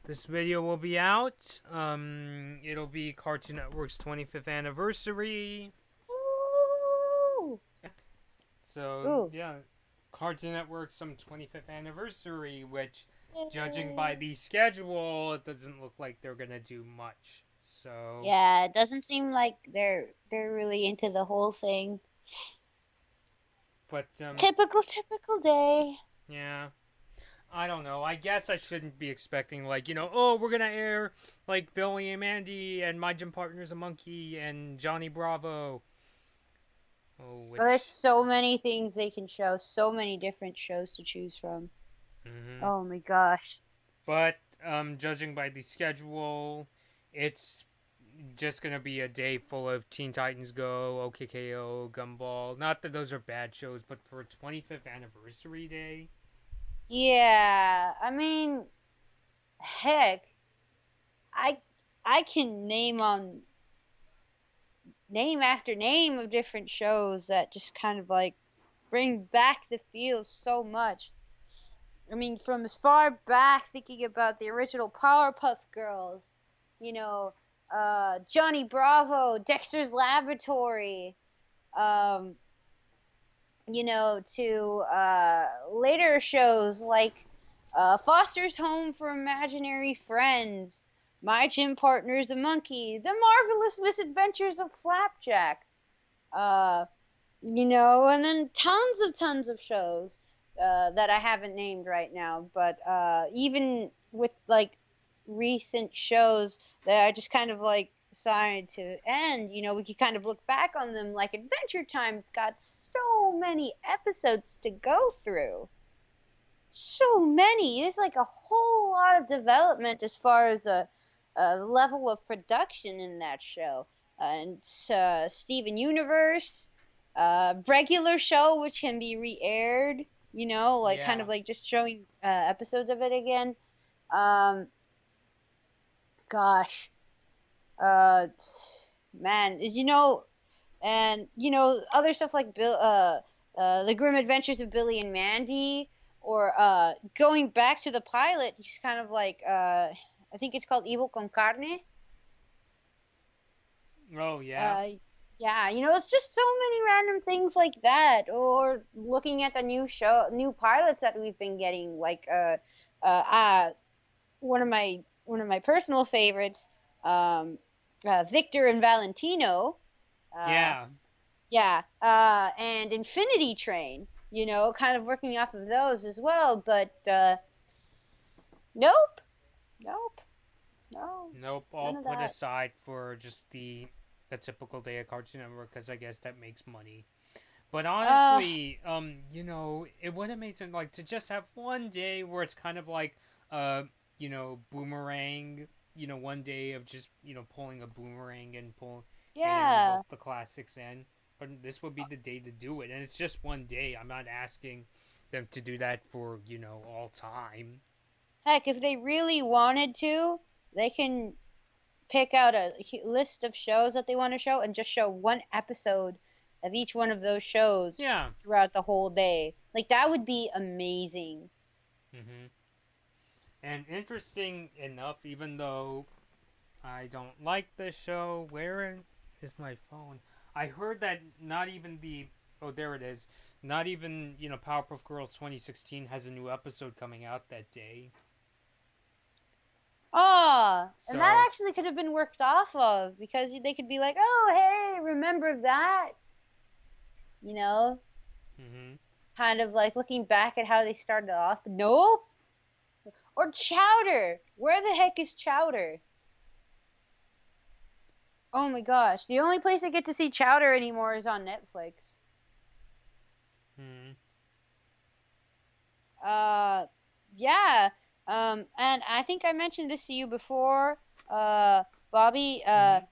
this video will be out. It'll be Cartoon Network's 25th anniversary. Ooh. So, Ooh. yeah, Cartoon Network's some 25th anniversary, which, judging by Yay. the schedule, it doesn't look like they're gonna do much. So, Yeah, it doesn't seem like they're really into the whole thing. but, Typical day. yeah. I don't know. I guess I shouldn't be expecting, oh, we're gonna air, Billy and Mandy and My Gym Partner's a Monkey and Johnny Bravo. Oh, Well, there's which. so many things they can show, so many different shows to choose from. Mm-hmm. Oh my gosh. But, judging by the schedule, it's just gonna be a day full of Teen Titans Go, O.K.K.O, Gumball. Not that those are bad shows, but for a 25th anniversary day. Yeah, I mean, heck, I I can name after name of different shows that just kind of like bring back the feel so much. I mean, from as far back thinking about the original Powerpuff Girls, you know, Johnny Bravo, Dexter's Laboratory, um, to later shows like Foster's Home for Imaginary Friends, My Gym Partner's a Monkey, The Marvelous Misadventures of Flapjack, uh, and then tons of shows that I haven't named right now. But even with like recent shows that I just kind of like decided to end, we could kind of look back on them like Adventure Time's got so many episodes to go through. So many. It's like a whole lot of development as far as a level of production in that show. And Steven Universe, regular show which can be re-aired, kind Yeah. of like just showing episodes of it again. Um, gosh, uh, man, and other stuff like the Grim Adventures of Billy and Mandy, or going back to the pilot, just kind of like I think it's called Evil con Carne. Oh, yeah. Uh, yeah, it's just so many random things like that, or looking at the new pilots that we've been getting, like uh, uh one of my personal favorites, um, Victor and Valentino. Uh, Yeah. yeah, and Infinity Train. Kind of working off of those as well, but nope, nope, no, Nope. All none of put that. aside for just the typical day at Cartoon Network because I guess that makes money. But Uh, honestly, it would have made sense to just have one day where it's kind of like, uh, boomerang. One day of just pulling a boomerang and airing both yeah. the classics in. But this would be the day to do it, and it's just one day. I'm not asking them to do that for all time. Heck, if they really wanted to, they can pick out a list of shows that they want to show and just show one episode of each one of those shows Yeah. throughout the whole day. Like that would be amazing. Mm-hmm. And interesting enough, even though I don't like this show, where is my phone? I heard that not even the. Oh, there it is. Not even, Powerpuff Girls 2016 has a new episode coming out that day. Ah, and that So, actually could have been worked off of, because they could be like, "Oh, hey, remember that?" You know, mm-hmm. kind of like looking back at how they started off. Nope. Or Chowder. Where the heck is Chowder? Oh my gosh, the only place I get to see Chowder anymore is on Netflix. Mm-hmm. Uh, yeah. And I think I mentioned this to you before, Bobby. Mm-hmm.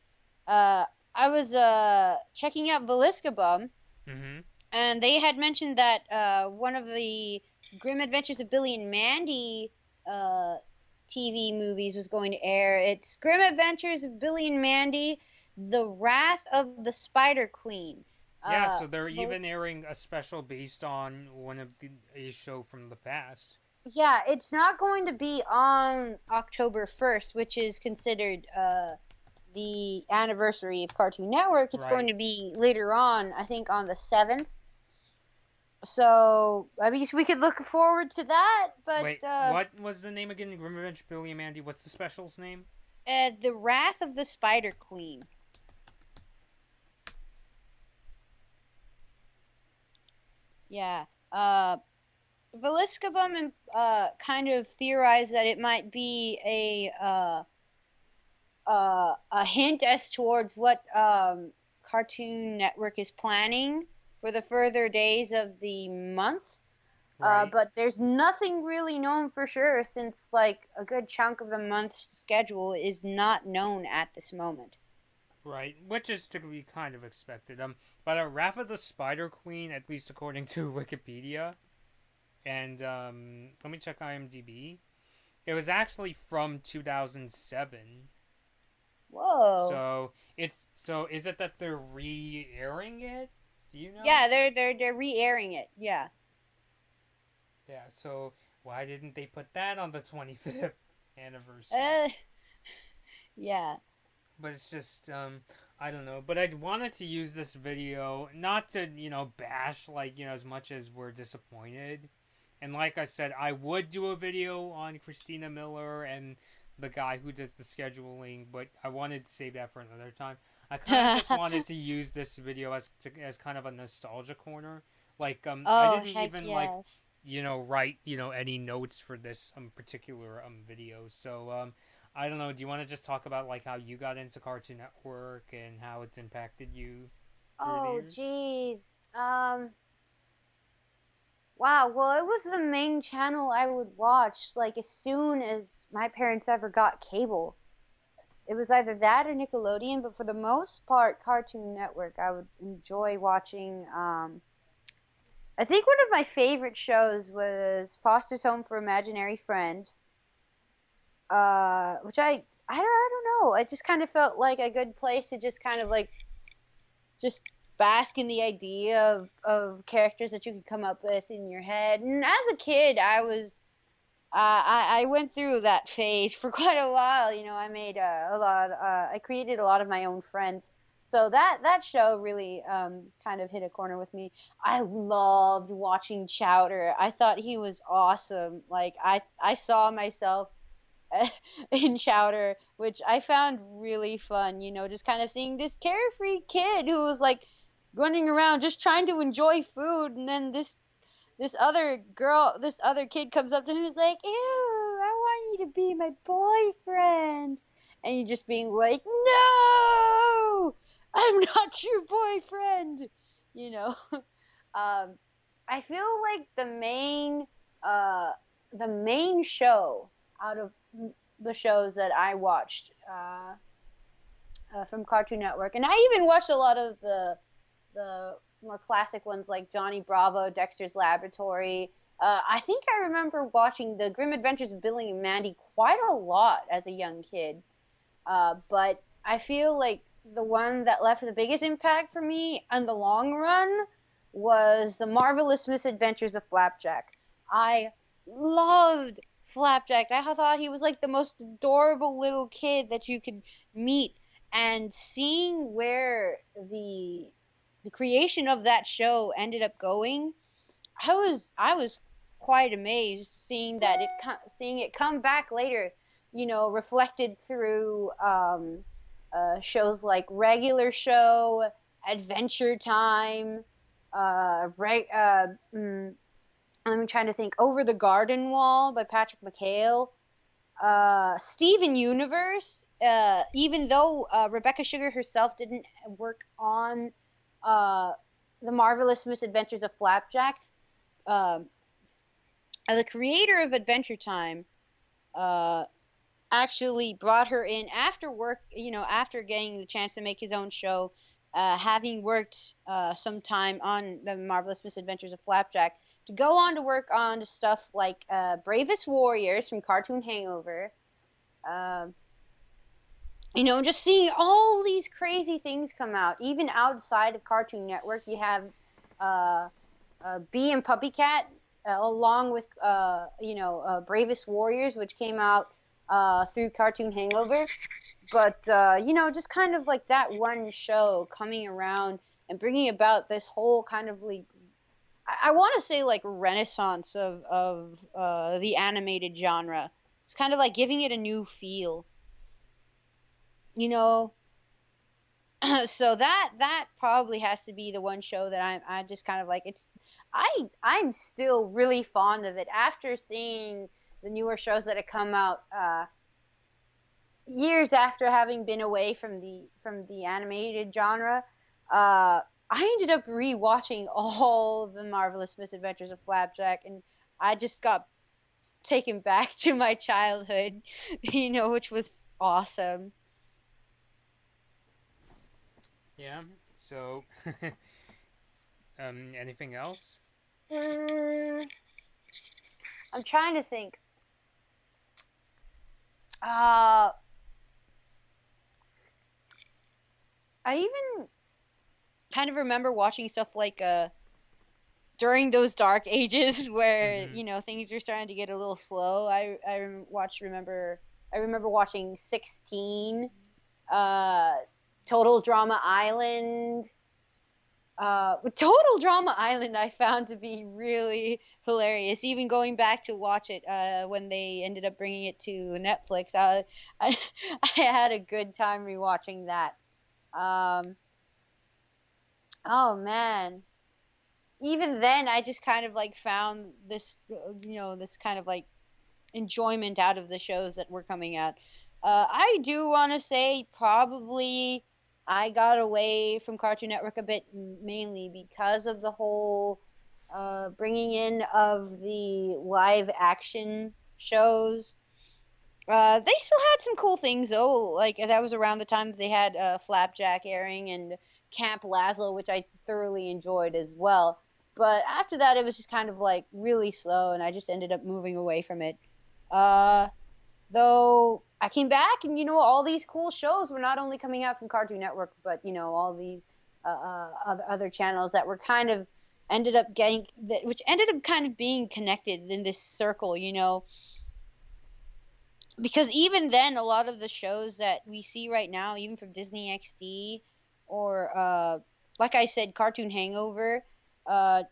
I was checking out Velisca Bum, Mm-hmm. and they had mentioned that one of the Grim Adventures of Billy and Mandy uh, TV movies was going to air. It's Grim Adventures of Billy and Mandy: The Wrath of the Spider Queen. Yeah, Uh, so they're Vel- even airing a special based on a show from the past. Yeah, it's not going to be on October 1st, which is considered the anniversary of Cartoon Network. It's going Right. to be later on, I think on the 7th. So, I guess we could look forward to that, but Wait, what was the name again? Grim Adventure Billy and Mandy. What's the special's name? The Wrath of the Spider Queen. Yeah. Veliscabum kind of theorized that it might be a hint as towards what Cartoon Network is planning for the further days of the month. Right. But there's nothing really known for sure since like a good chunk of the month's schedule is not known at this moment. Right, which is to be kind of expected. But Wrath of the Spider Queen, at least according to Wikipedia, and let me check IMDb. It was actually from 2007. Whoa. So is it that they're re-airing it? Do you know? Yeah, they're re-airing it. Yeah. Yeah. So why didn't they put that on the 25th anniversary? Uh, yeah. But it's just I don't know. But I wanted to use this video not to bash as much as we're disappointed. And like I said, I would do a video on Christina Miller and the guy who does the scheduling, but I wanted to save that for another time. I kind of just wanted to use this video as kind of a nostalgia corner. I Oh, didn't heck even yes. write any notes for this particular video. So I don't know. Do you want to just talk about how you got into Cartoon Network and how it's impacted you through the Oh, years? jeez. Wow, well, it was the main channel I would watch, like, as soon as my parents ever got cable. It was either that or Nickelodeon, but for the most part, Cartoon Network. I would enjoy watching. I think one of my favorite shows was Foster's Home for Imaginary Friends, which I don't know. It just kind of felt like a good place to just kind of like just bask in the idea of characters that you could come up with in your head. And as a kid, I went through that phase for quite a while. I made a lot. I created a lot of my own friends. So that show really kind of hit a corner with me. I loved watching Chowder. I thought he was awesome. Like I saw myself in Chowder, which I found really fun. Just kind of seeing this carefree kid who was like running around just trying to enjoy food, and then this other kid comes up to him and is like, "Ew, I want you to be my boyfriend." And you just being like, "No, I'm not your boyfriend." You know. um, I feel like uh, the main show out of the shows that I watched from Cartoon Network, and I even watched a lot of the more classic ones like Johnny Bravo, Dexter's Laboratory. I think I remember watching the Grim Adventures of Billy and Mandy quite a lot as a young kid. But I feel like the one that left the biggest impact for me in the long run was the Marvelous Misadventures of Flapjack. I loved Flapjack. I thought he was like the most adorable little kid that you could meet, and seeing where the creation of that show ended up going, I was quite amazed seeing it come back later, reflected through shows like Regular Show, Adventure Time, I'm trying to think, Over the Garden Wall by Patrick McHale, Steven Universe. Even though Rebecca Sugar herself didn't work on uh, the Marvelous Misadventures of Flapjack, um, the creator of Adventure Time uh, actually brought her in after work, after getting the chance to make his own show, having worked some time on the Marvelous Misadventures of Flapjack, to go on to work on stuff like Bravest Warriors from Cartoon Hangover. Um, just seeing all these crazy things come out, even outside of Cartoon Network. You have Bee and Puppy Cat. along with Bravest Warriors, which came out through Cartoon Hangover. But just kind of like that one show coming around and bringing about this whole kind of like, I want to say like renaissance of the animated genre. It's kind of like giving it a new feel, you know. So that probably has to be the one show that I just kind of like. I'm still really fond of it after seeing the newer shows that have come out years after having been away from the animated genre. I ended up rewatching all of the Marvelous Misadventures of Flapjack, and I just got taken back to my childhood, which was awesome. Yeah. So, anything else? Mm, I'm trying to think. Uh, I even kind of remember watching stuff like during those dark ages where Mm-hmm. things were starting to get a little slow. I remember watching 16, uh, Total Drama Island. Total Drama Island I found to be really hilarious. Even going back to watch it when they ended up bringing it to Netflix, I I had a good time rewatching that. Um, oh man, even then I just kind of like found this this kind of like enjoyment out of the shows that were coming out. I do want to say probably I got away from Cartoon Network a bit mainly because of the whole bringing in of the live action shows. They still had some cool things though. Like that was around the time that they had Flapjack airing and Camp Lazlo, which I thoroughly enjoyed as well. But after that, it was just kind of like really slow, and I just ended up moving away from it. Uh, though I came back, and all these cool shows were not only coming out from Cartoon Network, but all these other channels that were kind of ended up getting that, which ended up kind of being connected in this circle. Because even then a lot of the shows that we see right now, even from Disney XD or like I said, Cartoon Hangover,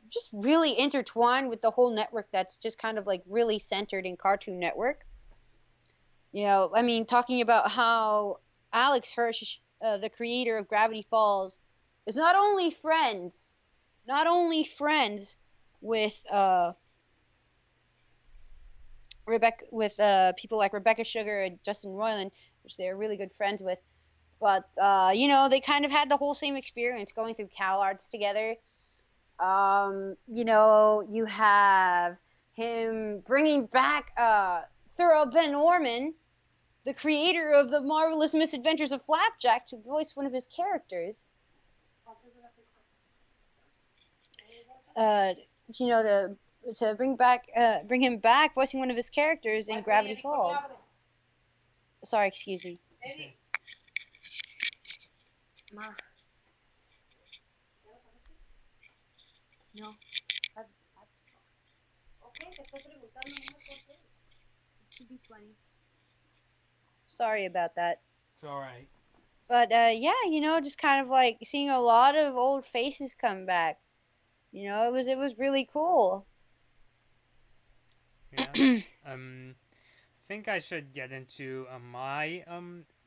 just really intertwined with the whole network that's just kind of like really centered in Cartoon Network. I mean, talking about how Alex Hirsch, the creator of Gravity Falls, is not only friends with people like Rebecca Sugar and Justin Roiland, which they are really good friends with. But they kind of had the whole same experience going through Cal Arts together. You have him bringing back Thurl Ben Orman, the creator of the Marvelous Misadventures of Flapjack, to voice one of his characters. Uh, to bring him back voicing one of his characters in Gravity Falls. Sorry, excuse me. Okay. Ma. No. Okay, te estoy preguntando nomás por qué. It should be 20. Sorry about that. It's all right. But yeah, just kind of like seeing a lot of old faces come back. It was really cool. Yeah. I think I should get into my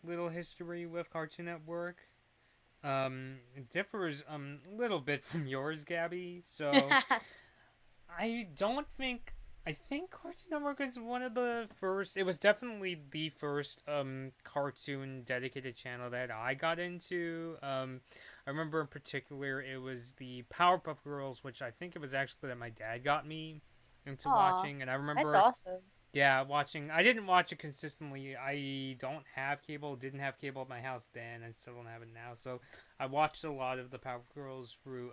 little history with Cartoon Network. It differs a little bit from yours, Gabby. So I don't think I think Cartoon Network is one of the first. It was definitely the first cartoon dedicated channel that I got into. I remember in particular it was the Powerpuff Girls, which I think it was actually that my dad got me into Aw, watching, and I that's remember awesome. yeah, watching. I didn't watch it consistently. I don't have cable. Didn't have cable at my house then. I still don't have it now. So I watched a lot of the Powerpuff Girls through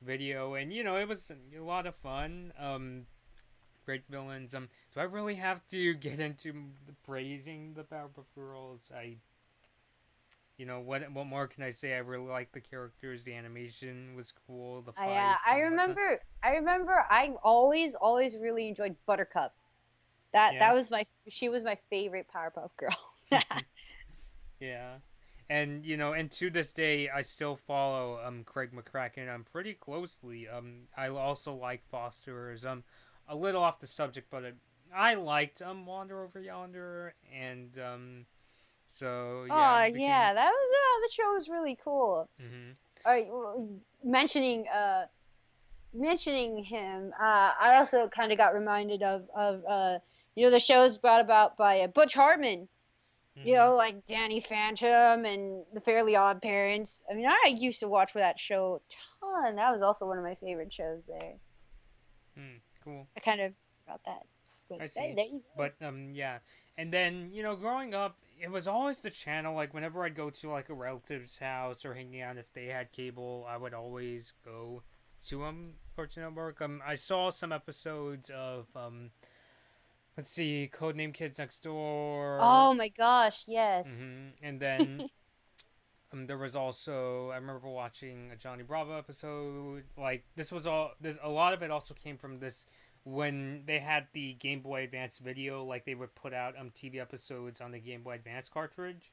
video, and it was a lot of fun. Great villains. Do I really have to get into praising the Powerpuff Girls? what more can I say? I really like the characters. The animation was cool. The I fights I and whatnot. remember I remember I always really enjoyed Buttercup. Yeah. That was she was my favorite Powerpuff Girl. Yeah. And and to this day, I still follow Craig McCracken pretty closely. I also like Foster's. A little off the subject, but I liked Wander Over Yonder, and so yeah, Oh it became. yeah, that was the show was really cool. Hmm. All right, mentioning mentioning him, I also kind of got reminded of the shows brought about by Butch Hartman. Hmm. Like Danny Phantom and The Fairly Odd Parents. I mean, I used to watch for that show a ton. That was also one of my favorite shows there. Cool. I kind of forgot that. But I hey, see. there you go. But yeah. And then, growing up, it was always the channel, like whenever I'd go to like a relative's house or hanging out if they had cable, I would always go to Cartoon Network. I saw some episodes of let's see, Codename Kids Next Door. Oh my gosh, yes. And then there was also I remember watching a Johnny Bravo episode. Like this was all. There's a lot of it also came from this when they had the Game Boy Advance video. Like they would put out TV episodes on the Game Boy Advance cartridge.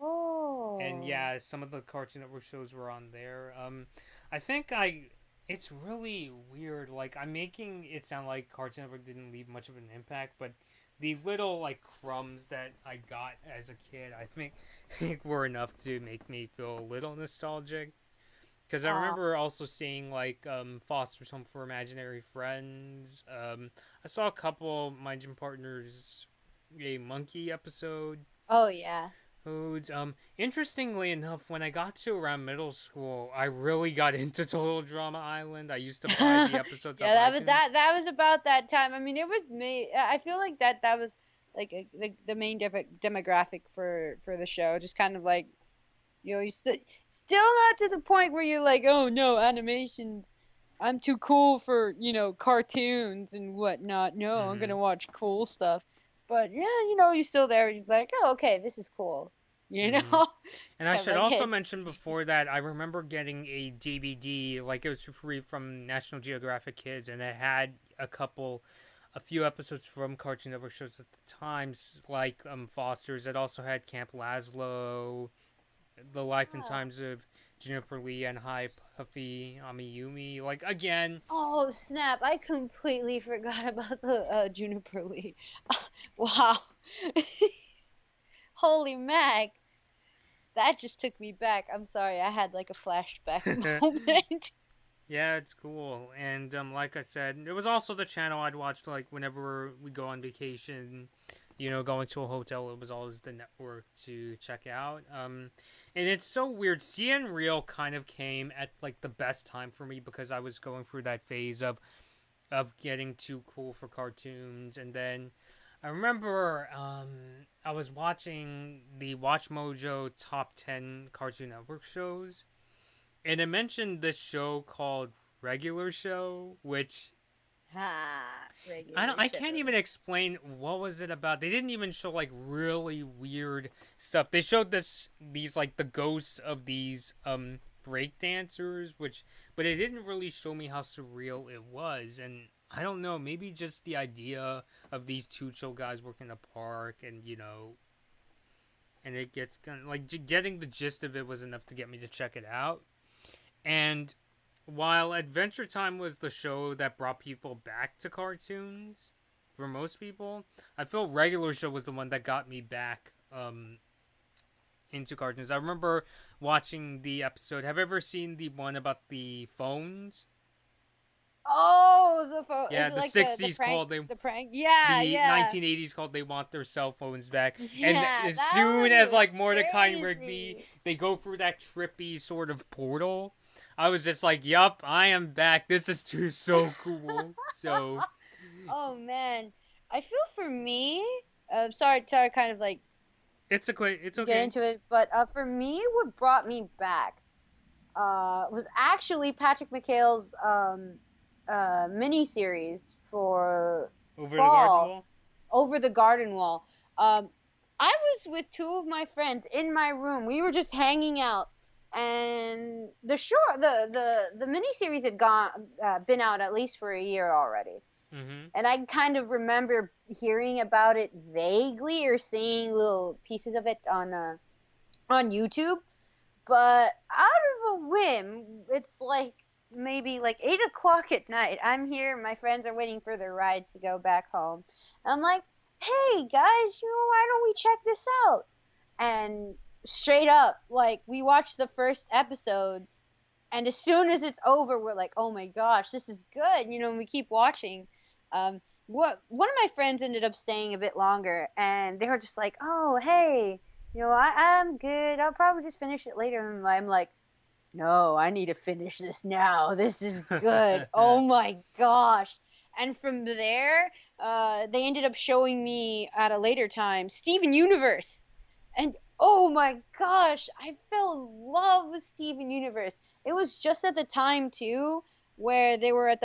And Oh. yeah, some of the Cartoon Network shows were on there. I think I. It's really weird. Like I'm making it sound like Cartoon Network didn't leave much of an impact, but the little like crumbs that I got as a kid, I think were enough to make me feel a little nostalgic. Because I Oh. remember also seeing like Foster's Home for Imaginary Friends. I saw a couple of my gym partners a monkey episode. Oh yeah. Foods. Interestingly enough, when I got to around middle school, I really got into Total Drama Island. I used to buy the Yeah, episodes off that was iTunes. that was about that time. I mean, it was me. I feel like that was like the main demographic for the show. Just kind of like you still not to the point where you're like, oh no, animations. I'm too cool for cartoons and whatnot. No, I'm Mm-hmm. gonna watch cool stuff. But yeah, you're still there. You're like, oh, okay, this is cool. Mm-hmm. And I Stuff should like also it. mention before that, I remember getting a DVD, like it was for free from National Geographic Kids, and it had a few episodes from Cartoon Network shows at the times, like Foster's. It also had Camp Lazlo, The Life and Ah. Times of Juniper Lee and Hi Puffy Amiyumi. Like again, Oh snap! I completely forgot about the Juniper Lee. Wow. Holy Mac. That just took me back. I'm sorry. I had like a flashback moment. yeah, it's cool. And like I said, it was also the channel I'd watch like whenever we go on vacation. Going to a hotel, it was always the network to check out. And it's so weird. CN Real kind of came at like the best time for me because I was going through that phase of getting too cool for cartoons, and then I remember I was watching the Watch Mojo Top 10 Cartoon Network shows, and it mentioned this show called Regular Show, which Ha, I don't, regular I can't show. even explain what was it about. They didn't even show like really weird stuff. They showed these like the ghosts of these break dancers, which but it didn't really show me how surreal it was. And I don't know, maybe just the idea of these two chill guys working in a park, and and it gets kind of like getting the gist of it was enough to get me to check it out. And while Adventure Time was the show that brought people back to cartoons for most people, I feel Regular Show was the one that got me back into cartoons. I remember watching the episode. Have you ever seen the one about the phones? Oh, is Yeah, it the like the 60s prank? called they The prank? Yeah, the yeah. 1980s called they want their cell phones back. And Yeah, as that soon one as was like Mordecai and Rigby crazy. they go through that trippy sort of portal, I was just like, "Yup, I am back. This is too so cool." So, Oh man, I feel for me. Sorry, kind of like it's get okay. into it, but for me, what brought me back was actually Patrick McHale's mini series for Over the garden fall wall. over the garden wall. Um, I was with two of my friends in my room. We were just hanging out, and the miniseries had been out at least for a year already. Mm-hmm. And I kind of remember hearing about it vaguely or seeing little pieces of it on YouTube. But out of a whim, it's like maybe like 8 o'clock at night. I'm here, my friends are waiting for their rides to go back home. And I'm like, hey guys, why don't we check this out? And straight up, like, we watched the first episode, and as soon as it's over, we're like, oh my gosh, this is good, and we keep watching. One of my friends ended up staying a bit longer, and they were just like, oh, hey, I'm good. I'll probably just finish it later. And I'm like, no, I need to finish this now. This is good. Oh my gosh. And from there, they ended up showing me at a later time Steven Universe. And oh my gosh, I fell in love with Steven Universe. It was just at the time too where they were at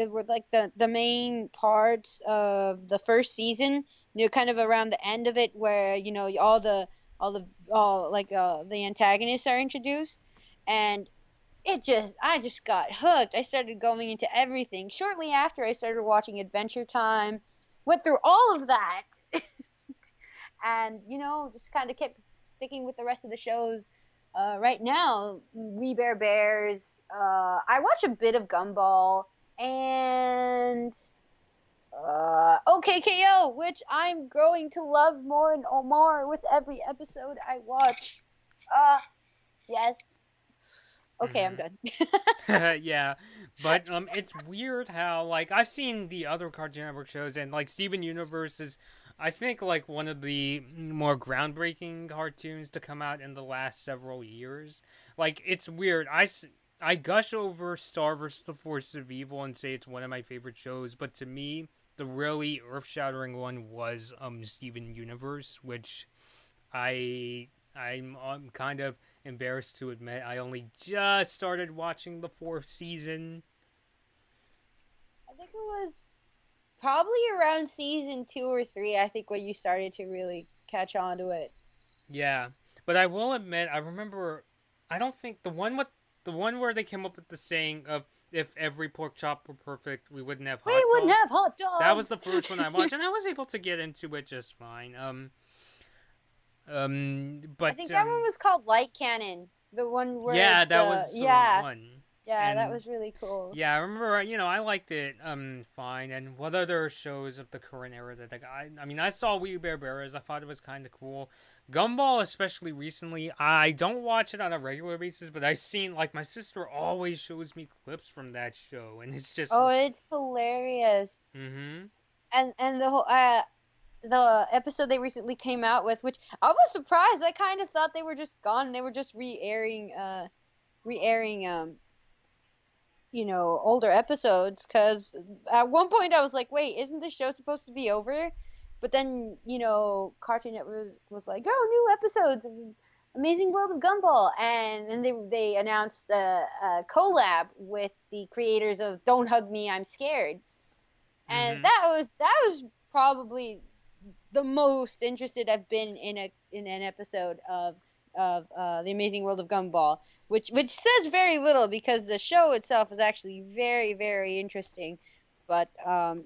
were like the main parts of the first season, kind of around the end of it, where the antagonists are introduced, and I just got hooked. I started going into everything. Shortly after, I started watching Adventure Time, went through all of that, and just kind of kept sticking with the rest of the shows. Right now, We Bare Bears. I watch a bit of Gumball and O.K K.O, which I'm growing to love more and more with every episode I watch. Yes. Okay, I'm done. Yeah, but it's weird how, like, I've seen the other Cartoon Network shows, and like Steven Universe is, I think, like one of the more groundbreaking cartoons to come out in the last several years. Like, it's weird. I gush over Star vs. the Force of Evil and say it's one of my favorite shows, but to me, the really earth-shattering one was Steven Universe, which I'm kind of embarrassed to admit I only just started watching the fourth season. I think it was probably around season 2 or 3, I think, when you started to really catch on to it. Yeah, but I will admit I remember. I don't think the one where they came up with the saying of if every pork chop were perfect, we wouldn't have hot We wouldn't dogs. have hot dogs. That was the first one I watched, and I was able to get into it just fine. But I think that one was called Light Cannon. The one where yeah, that was the one. Yeah, And that was really cool. yeah, I remember. I liked it. Fine. And what other shows of the current era that I mean, I saw We Bare Bears. I thought it was kind of cool. Gumball, especially recently. I don't watch it on a regular basis, but I've seen, like, my sister always shows me clips from that show, and it's just it's hilarious. Mm-hmm. And the whole the episode they recently came out with, which I was surprised. I kind of thought they were just gone. They were just re-airing older episodes, because at one point I was like, wait, isn't this show supposed to be over? But then Cartoon Network was like, oh, new episodes of Amazing World of Gumball, and then they announced a collab with the creators of Don't Hug Me, I'm Scared, and Mm-hmm. that was probably the most interested I've been in an episode of The Amazing World of Gumball, which says very little, because the show itself is actually very, very interesting. But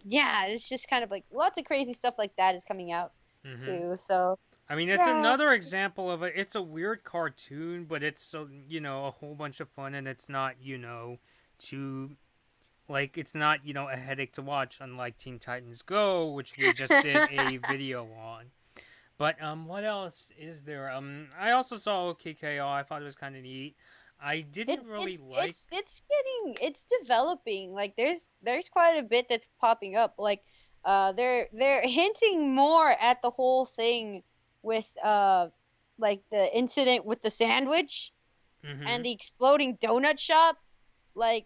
yeah, it's just kind of like lots of crazy stuff like that is coming out too. So I mean, it's yeah. another example of it's a weird cartoon, but it's a whole bunch of fun, and it's not too, like, it's not a headache to watch, unlike Teen Titans Go, which we just did a video on. But what else is there? I also saw O.K K.O. I thought it was kind of neat. I didn't really like. It's developing. Like there's quite a bit that's popping up. Like they're hinting more at the whole thing with like the incident with the sandwich Mm-hmm. and the exploding donut shop. Like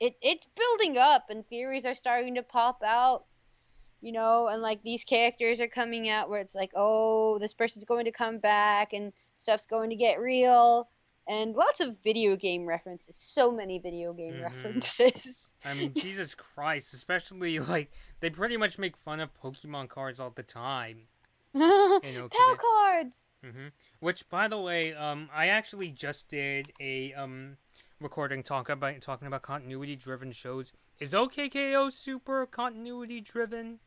it's building up, and theories are starting to pop out. And like these characters are coming out where it's like, oh, this person's going to come back and stuff's going to get real. And lots of video game references. So many video game references. I mean, Jesus Christ. Especially, like, they pretty much make fun of Pokemon cards all the time. in OK. Pal cards. Which, by the way, I actually just did a recording talking about continuity driven shows. Is O.K.K.O. super continuity driven?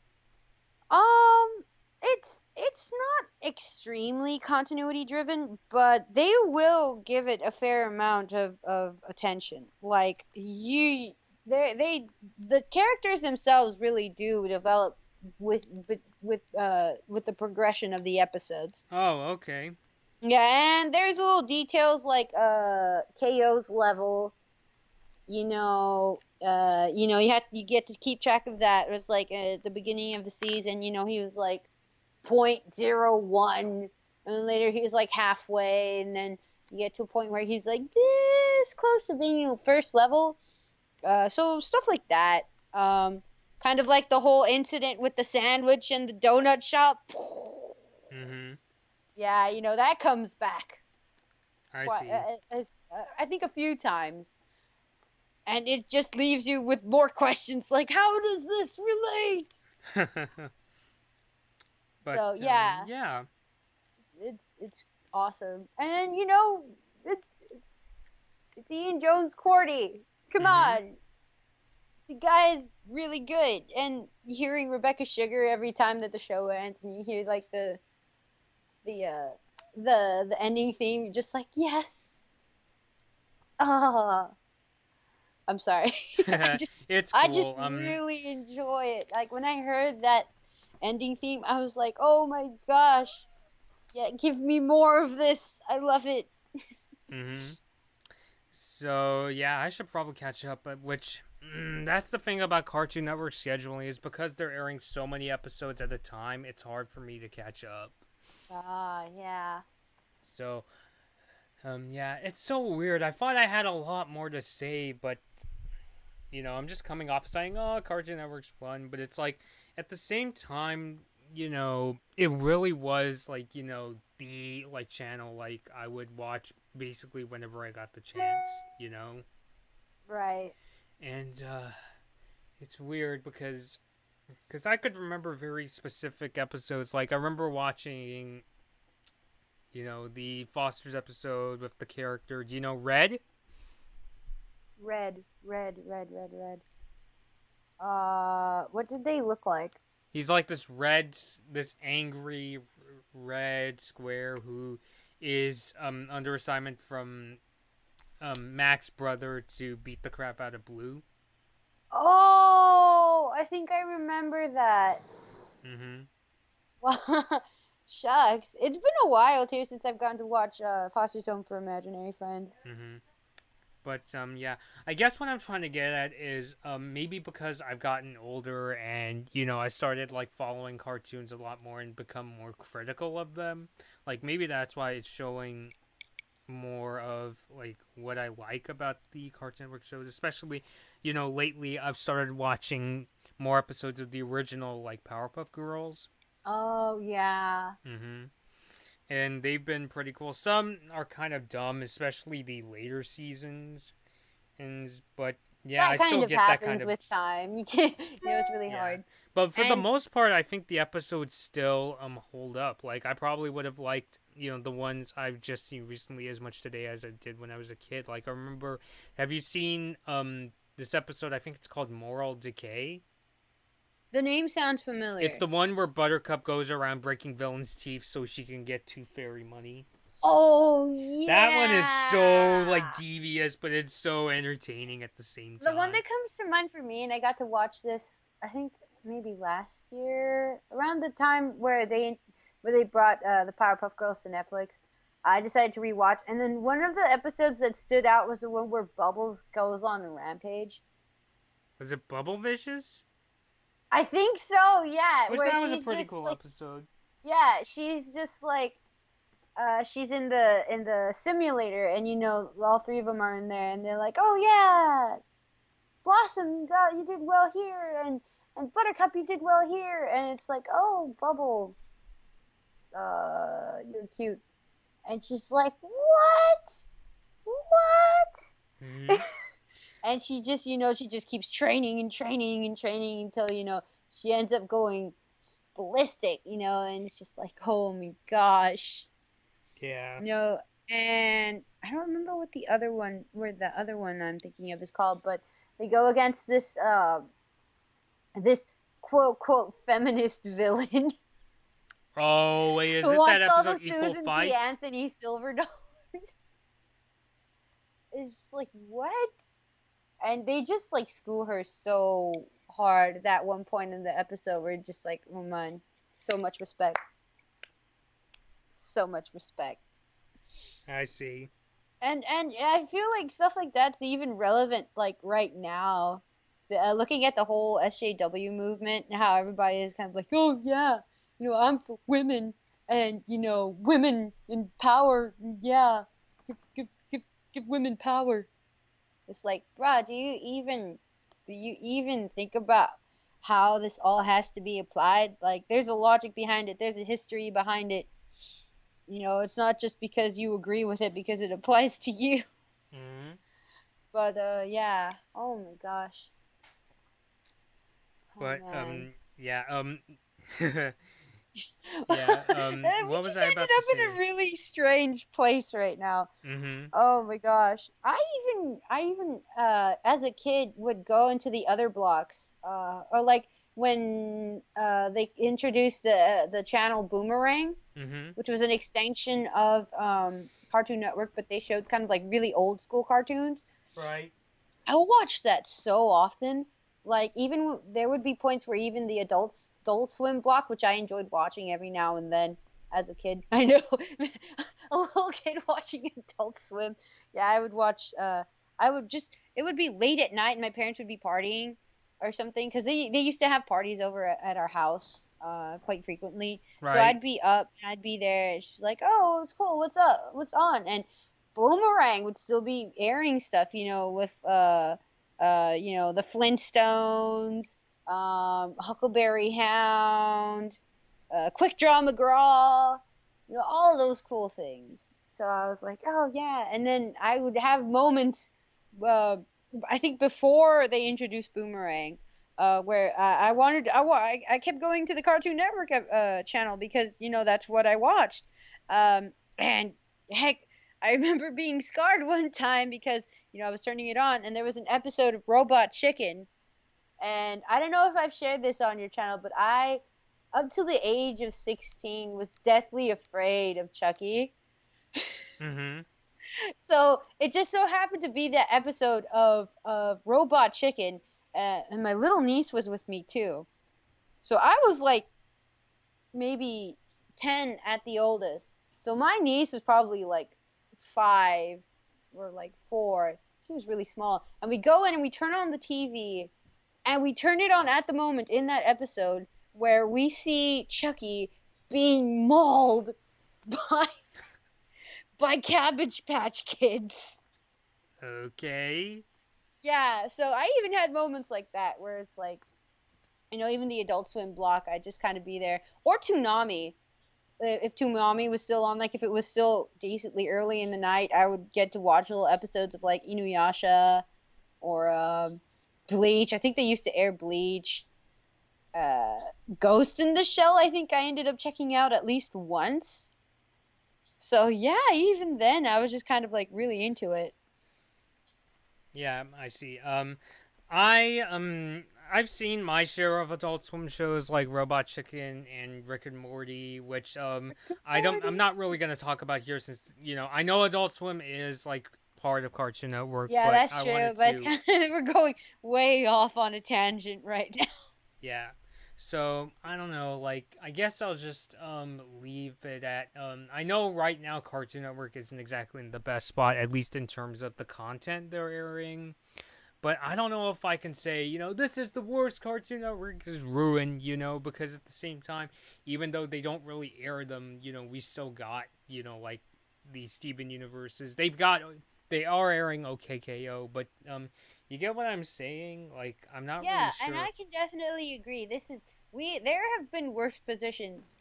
It's not extremely continuity driven, but they will give it a fair amount of attention. Like the characters themselves really do develop with the progression of the episodes. Oh, okay. Yeah, and there's little details like KO's level. You get to keep track of that. It was like at the beginning of the season, he was like 0.01, and then later he was like halfway, and then you get to a point where he's like this close to being first level. So stuff like that. Kind of like the whole incident with the sandwich and the donut shop. Yeah, that comes back. I see. I think a few times. And it just leaves you with more questions like, how does this relate? But, so yeah, yeah, it's awesome, and it's Ian Jones Cordy. Come on, the guy is really good, and hearing Rebecca Sugar every time that the show ends, and you hear like the ending theme, you're just like, yes. I'm sorry. it's cool. I just really enjoy it. Like when I heard that ending theme, I was like, oh my gosh, yeah, give me more of this. I love it. So yeah, I should probably catch up. But that's the thing about Cartoon Network scheduling, is because they're airing so many episodes at a time. It's hard for me to catch up. Yeah. So, yeah, it's so weird. I thought I had a lot more to say, but I'm just coming off saying, "Oh, Cartoon Network's fun," but it's like at the same time, it really was like, the like channel like I would watch basically whenever I got the chance, Right. And it's weird because I could remember very specific episodes. Like I remember watching, the Foster's episode with the character. Do you know Red? Red. What did they look like? He's like this angry red square who is under assignment from Mac's brother to beat the crap out of Blue. Oh, I think I remember that. Well, shucks. It's been a while too since I've gotten to watch Foster's Home for Imaginary Friends. But yeah, I guess what I'm trying to get at is maybe because I've gotten older and I started like following cartoons a lot more and become more critical of them. Like maybe that's why it's showing more of like what I like about the Cartoon Network shows, especially lately I've started watching more episodes of the original like Powerpuff Girls. Oh yeah. And they've been pretty cool. Some are kind of dumb, especially the later seasons. But yeah, that I still get that kind of with time. You can't, it's really hard. But for the most part, I think the episodes still hold up. Like I probably would have liked the ones I've just seen recently as much today as I did when I was a kid. Like I remember, have you seen this episode? I think it's called Moral Decay. The name sounds familiar. It's the one where Buttercup goes around breaking villains' teeth so she can get Tooth Fairy money. Oh, yeah. That one is so, like, devious, but it's so entertaining at the same time. The one that comes to mind for me, and I got to watch this, I think, maybe last year, around the time where they brought the Powerpuff Girls to Netflix, I decided to rewatch, and then one of the episodes that stood out was the one where Bubbles goes on a rampage. Was it Bubble Vicious? I think so, yeah. Which that was a pretty cool episode. Yeah, she's just like, she's in the simulator, and all three of them are in there, and they're like, oh yeah, Blossom, you did well here, and Buttercup, you did well here, and it's like, oh, Bubbles, you're cute, and she's like, what? And she just, she just keeps training and training and training until, she ends up going ballistic, and it's just like, oh my gosh. Yeah. And I don't remember what the other one, where the other one I'm thinking of is called, but they go against this quote quote feminist villain Oh, wait, is who it that wants all episode the Equal Susan B. Fight? Anthony silver dollars. It's like, what? And they just like school her so hard that one point in the episode where just like, oh man, so much respect. So much respect. I see. And I feel like stuff like that's even relevant like right now. Looking at the whole SJW movement and how everybody is kind of like, oh yeah, I'm for women and women in power. Yeah, give women power. It's like, bruh, do you even think about how this all has to be applied? Like, there's a logic behind it. There's a history behind it. It's not just because you agree with it because it applies to you. Hmm. But yeah. Oh my gosh. Oh But man. yeah, We yeah, what was just I ended about to up in a say? really strange place right now. Mm-hmm. Oh my gosh. I even as a kid would go into the other blocks or like when they introduced the channel Boomerang, Mm-hmm. which was an extension of Cartoon Network, but they showed kind of like really old school cartoons. Right. I watched that so often. Like even there would be points where even the Adult Swim block, which I enjoyed watching every now and then as a kid. I know, a little kid watching Adult Swim. Yeah, I would watch. I would just. It would be late at night, and my parents would be partying or something because they used to have parties over at our house quite frequently. So Right. I'd be up and I'd be there. And she's like, "Oh, it's cool. What's up? What's on?" And Boomerang would still be airing stuff, with the Flintstones, Huckleberry Hound, Quick Draw McGraw, all of those cool things. So I was like, oh yeah, and then I would have moments. Uh, I think before they introduced Boomerang, where I kept going to the Cartoon Network channel because that's what I watched, and heck, I remember being scarred one time because I was turning it on and there was an episode of Robot Chicken, and I don't know if I've shared this on your channel, but I, up to the age of 16, was deathly afraid of Chucky. Mm-hmm. So it just so happened to be that episode of Robot Chicken, and my little niece was with me too. So I was like maybe 10 at the oldest. So my niece was probably like 5 or like 4. She was really small. And we go in and we turn on the TV and we turn it on at the moment in that episode where we see Chucky being mauled by Cabbage Patch Kids. Okay. Yeah, so I even had moments like that where it's like, even the Adult Swim block, I'd just kind of be there. Or Toonami. If Toonami was still on, like if it was still decently early in the night, I would get to watch little episodes of like Inuyasha or Bleach. I think they used to air Bleach. Uh, Ghost in the Shell, I think I ended up checking out at least once. So yeah, even then I was just kind of like really into it. Yeah, I see. I I've seen my share of Adult Swim shows like Robot Chicken and Rick and Morty, which I'm not really gonna talk about here since I know Adult Swim is like part of Cartoon Network, Yeah, but that's I true, wanted but it's to, kind of we're going way off on a tangent right now. yeah. So I don't know, like I guess I'll just leave it at I know right now Cartoon Network isn't exactly in the best spot, at least in terms of the content they're airing. But I don't know if I can say, this is the worst Cartoon Network is ruined, because at the same time, even though they don't really air them, we still got, like the Steven Universes. They are airing O.K.K.O, but you get what I'm saying? Like, I'm not really Yeah, and sure. I can definitely agree. There have been worse positions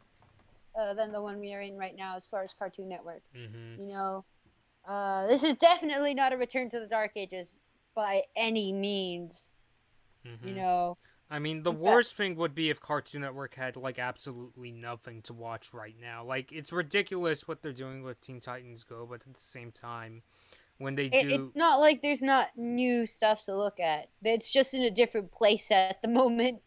than the one we are in right now as far as Cartoon Network. Mm-hmm. You know, this is definitely not a return to the Dark Ages by any means. You Mm-hmm. know, I mean, the In fact, worst thing would be if Cartoon Network had like absolutely nothing to watch right now. Like, it's ridiculous what they're doing with Teen Titans Go, but at the same time, when they do, it's not like there's not new stuff to look at. It's just in a different place at the moment.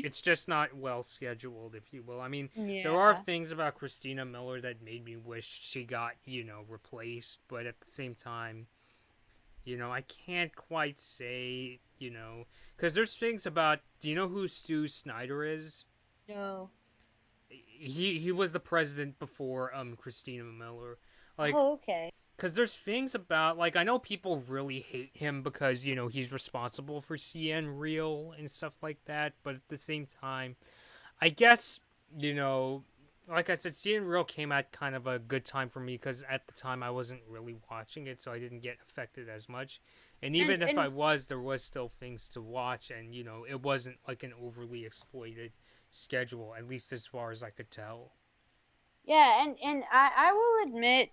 it's just not well scheduled, if you will. I mean, there are Yeah. things about Christina Miller that made me wish she got, replaced, but at the same time, I can't quite say, because there's things about. Do you know who Stu Snyder is? No. He was the president before Christina Miller. Like, Oh, okay. because there's things about, like, I know people really hate him because he's responsible for CN Real and stuff like that, but at the same time, I guess you know. Like I said, CN Real came at kind of a good time for me because at the time I wasn't really watching it, so I didn't get affected as much. And And even if I and was, there was still things to watch, and it wasn't like an overly exploited schedule, at least as far as I could tell. yeah, and I will admit,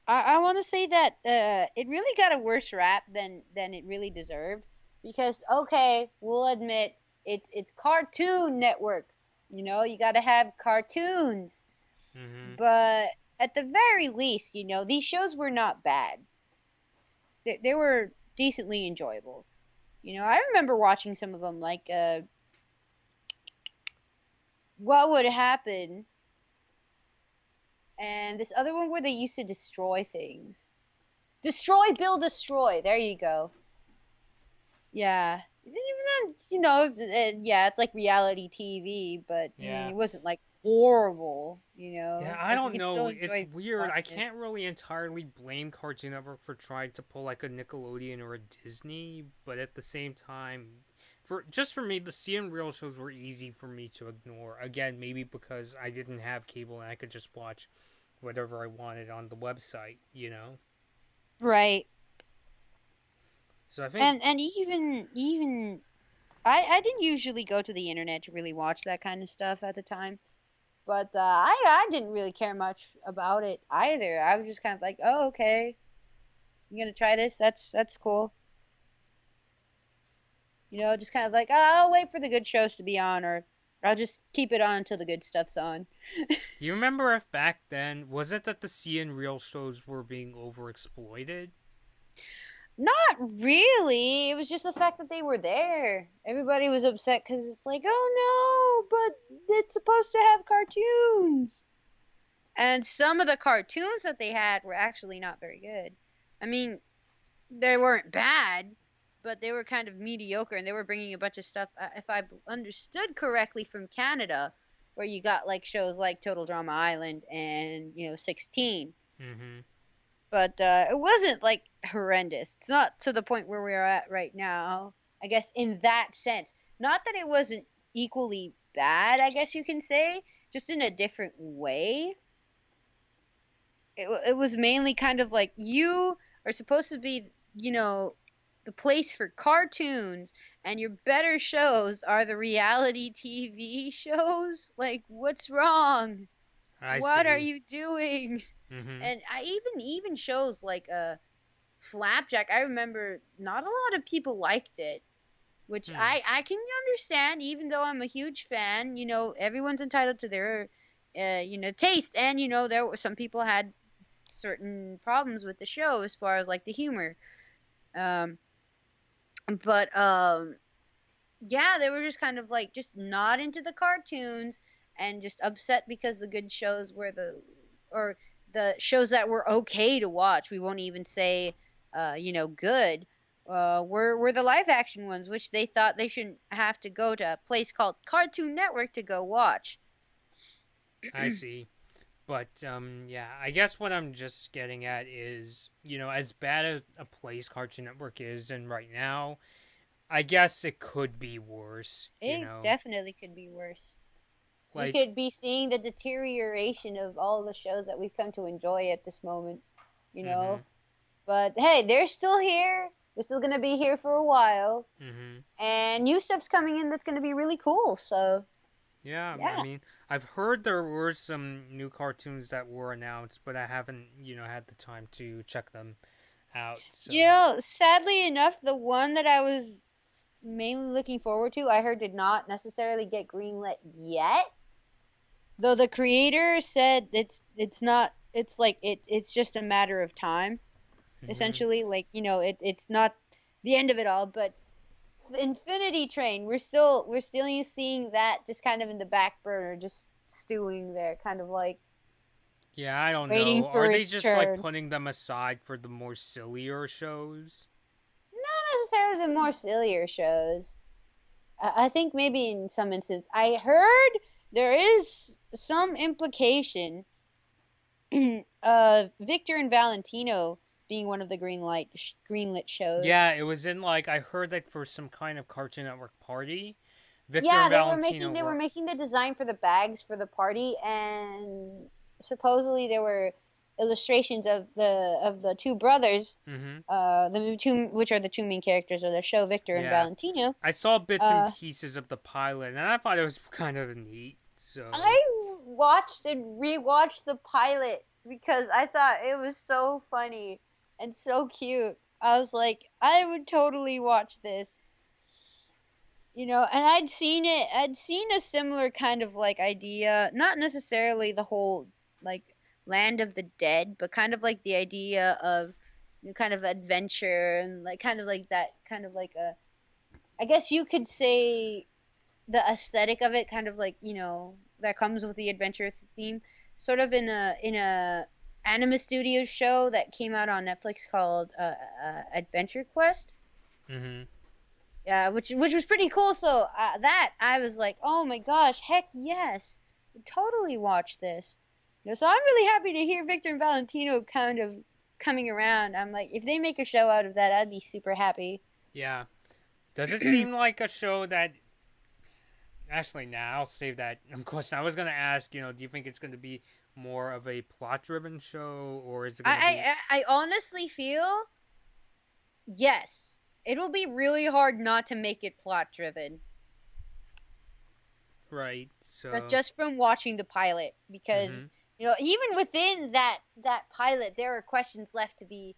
I want to say that it really got a worse rap than it really deserved, because okay, we'll admit it's Cartoon Network. You got to have cartoons, Mm-hmm. but at the very least, these shows were not bad. They were decently enjoyable. I remember watching some of them, like What Would Happen, and this other one where they used to destroy things. Destroy, Build, Destroy. There you go. Yeah. Even then, yeah, it's like reality TV, but I mean, Yeah. it wasn't like horrible, Yeah, I Like we don't could still know. It's enjoy weird. I watching it. can't really entirely blame Cartoon Network for trying to pull like a Nickelodeon or a Disney, but at the same time, for me, the CN Real shows were easy for me to ignore. Again, maybe because I didn't have cable and I could just watch whatever I wanted on the website. Right. So I think, And even I didn't usually go to the internet to really watch that kind of stuff at the time. But I didn't really care much about it either. I was just kind of like, oh, okay, you gonna try this? That's cool. Just kind of like, oh, I'll wait for the good shows to be on, or I'll just keep it on until the good stuff's on. do you remember if back then was it that the CN Real shows were being overexploited? Not really. It was just the fact that they were there. Everybody was upset because it's like, oh no, but it's supposed to have cartoons. And some of the cartoons that they had were actually not very good. I mean, they weren't bad, but they were kind of mediocre, and they were bringing a bunch of stuff, if I understood correctly, from Canada, where you got like shows like Total Drama Island and 16. Mm-hmm. But it wasn't like horrendous. It's not to the point where we're at right now, I guess, in that sense. Not that it wasn't equally bad, I guess you can say, just in a different way. It was mainly kind of like, you are supposed to be, the place for cartoons, and your better shows are the reality TV shows. Like, what's wrong? I What are see. you doing? Mm-hmm. And I even shows like Flapjack. I remember not a lot of people liked it, which Hmm. I can understand. Even though I'm a huge fan, everyone's entitled to their taste, and there were some people had certain problems with the show as far as like the humor. Um, but yeah, they were just kind of like just not into the cartoons, and just upset because the good shows were or the shows that were okay to watch. We won't even say, good. Were the live action ones, which they thought they shouldn't have to go to a place called Cartoon Network to go watch. I see. But yeah, I guess what I'm just getting at is, as bad as a place Cartoon Network is, and right now, I guess it could be worse. It definitely could be worse. We Like, could be seeing the deterioration of all the shows that we've come to enjoy at this moment, you mm-hmm, know. But hey, they're still here. They're still gonna be here for a while, mm-hmm. and new stuff's coming in that's gonna be really cool. So Yeah, I yeah, mean, I've heard there were some new cartoons that were announced, but I haven't, had the time to check them out. So, sadly enough, the one that I was mainly looking forward to, I heard did not necessarily get greenlit yet. Though the creator said it's not, it's just a matter of time, Hmm. essentially. Like, it's not the end of it all, but Infinity Train, we're still seeing that just kind of in the back burner, just stewing there, kind of like Yeah, I don't waiting know. for Are they its just like turn. putting them aside for the more sillier shows? Not necessarily the more sillier shows. I think maybe in some instance, I heard there is some implication of Victor and Valentino being one of the greenlit shows. Yeah, it was in like I heard that for some kind of Cartoon Network party, Victor Yeah, and they were Valentino making they were were. making the design for the bags for the party, and supposedly there were illustrations of the two brothers, Hmm. the two which are the two main characters of the show, Victor and Yeah, Valentino. I saw bits and Uh, pieces of the pilot, and I thought it was kind of neat. So I watched and rewatched the pilot because I thought it was so funny and so cute. I was like, I would totally watch this. And I'd seen a similar kind of like idea, not necessarily the whole like land of the dead, but kind of like the idea of kind of adventure and like kind of like that kind of like a, I guess you could say, the aesthetic of it, kind of like, that comes with the adventure theme, sort of in a anime studios show that came out on Netflix called Adventure Quest. hmm. Yeah, which was pretty cool. So that I was like, oh my gosh, heck yes, would totally watch this. So I'm really happy to hear Victor and Valentino kind of coming around. I'm like, if they make a show out of that, I'd be super happy. Yeah. Does it seem like a show that? Actually, nah, I'll save that question. I was gonna ask, do you think it's gonna be more of a plot-driven show, or is it gonna be I honestly feel yes, it will be really hard not to make it plot driven. right? Just So, just from watching the pilot, hmm. because even within that pilot there are questions left to be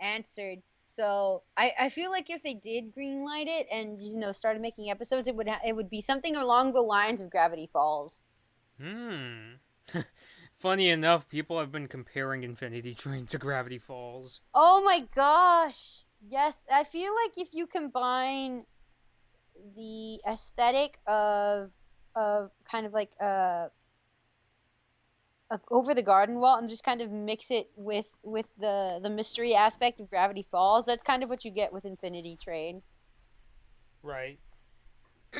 answered. So I feel like if they did greenlight it and started making episodes, it would be something along the lines of Gravity Falls. Hmm. Funny enough, people have been comparing Infinity Train to Gravity Falls. Oh my gosh, yes, I feel like if you combine the aesthetic of kind of like of Over the Garden Wall and just kind of mix it with the mystery aspect of Gravity Falls, that's kind of what you get with Infinity Train. Right.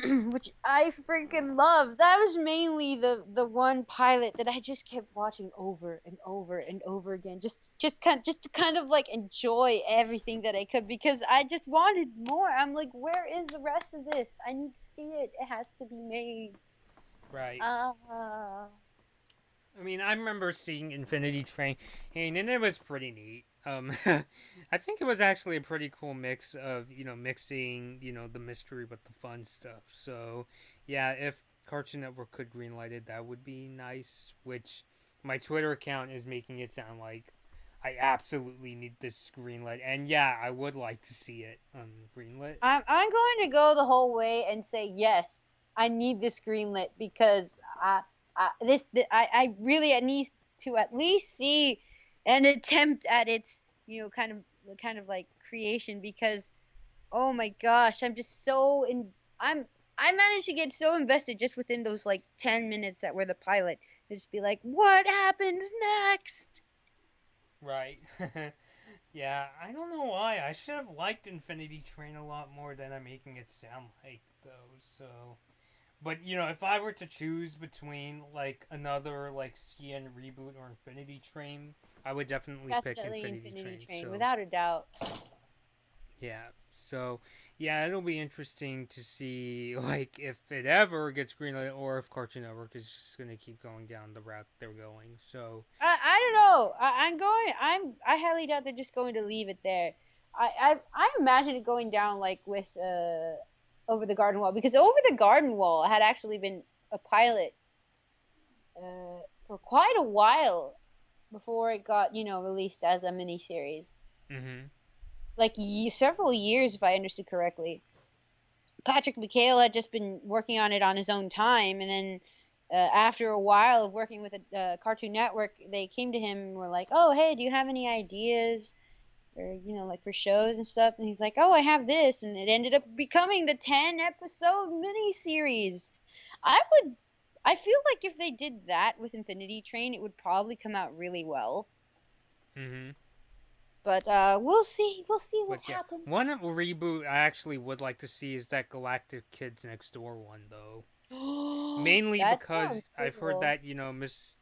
Which I freaking love. That was mainly the one pilot that I just kept watching over and over and over again, just to kind of like enjoy everything that I could, because I just wanted more. I'm like, where is the rest of this? I need to see it. It has to be made. Right. Uh, I mean, I remember seeing Infinity Train, and it was pretty neat. I think it was actually a pretty cool mix of mixing the mystery with the fun stuff. So, yeah, if Cartoon Network could greenlight it, that would be nice. Which my Twitter account is making it sound like I absolutely need this greenlit, and yeah, I would like to see it greenlit. I'm going to go the whole way and say yes. I need this greenlit because I really need to at least see an attempt at its kind of like creation, because oh my gosh, I'm just so in I managed to get so invested just within those like 10 minutes that were the pilot, to just be like, what happens next? Right. Yeah, I don't know why. I should have liked Infinity Train a lot more than I'm making it sound like, though. So, but if I were to choose between like another like CN reboot or Infinity Train, I would definitely pick Definitely Infinity Infinity Train. Train, So, without a doubt. yeah. So, yeah, it'll be interesting to see like if it ever gets greenlit or if Cartoon Network is just gonna keep going down the route they're going. So, I don't know. I highly doubt they're just going to leave it there. I imagine it going down like with Over the Garden Wall, because Over the Garden Wall had actually been a pilot for quite a while before it got released as a miniseries. mm-hmm. Like several years, if I understood correctly. Patrick McHale had just been working on it on his own time, and then after a while of working with a Cartoon Network, they came to him and were like, "Oh, hey, do you have any ideas, or like for shows and stuff?" And he's like, "Oh, I have this," and it ended up becoming the 10-episode miniseries. I feel like if they did that with Infinity Train, it would probably come out really well. Mm-hmm. But we'll see. We'll see what But yeah, happens. one reboot I actually would like to see is that Galactic Kids Next Door one, though. Mainly That because sounds I've heard cool.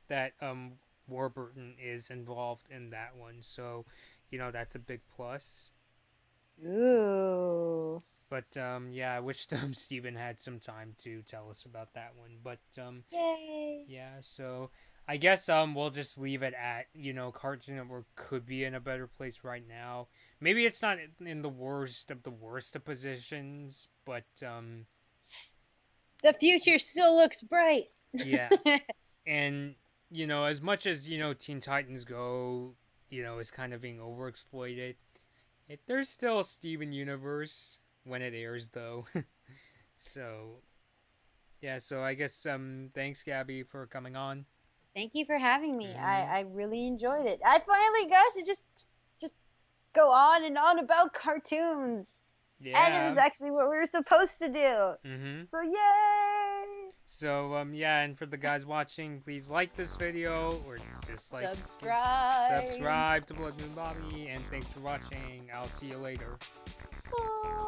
that Warburton is involved in that one, so that's a big plus. Ooh. But yeah, I wish Steven had some time to tell us about that one. But Yay. yeah, so I guess we'll just leave it at Cartoon Network could be in a better place right now. Maybe it's not in the worst of positions, but The future still looks bright. yeah. And as much as Teen Titans Go, is kind of being overexploited, there's still a Steven Universe when it airs, though. So yeah, so I guess thanks Gabby for coming on. Thank you for having me. Hmm. I really enjoyed it. I finally got to just go on and on about cartoons. And it was Yeah. actually what we were supposed to do. Hmm. So yay! So yeah, and for the guys watching, please like this video or dislike. Subscribe. Subscribe to Blood Moon Bobby, and thanks for watching. I'll see you later. Bye.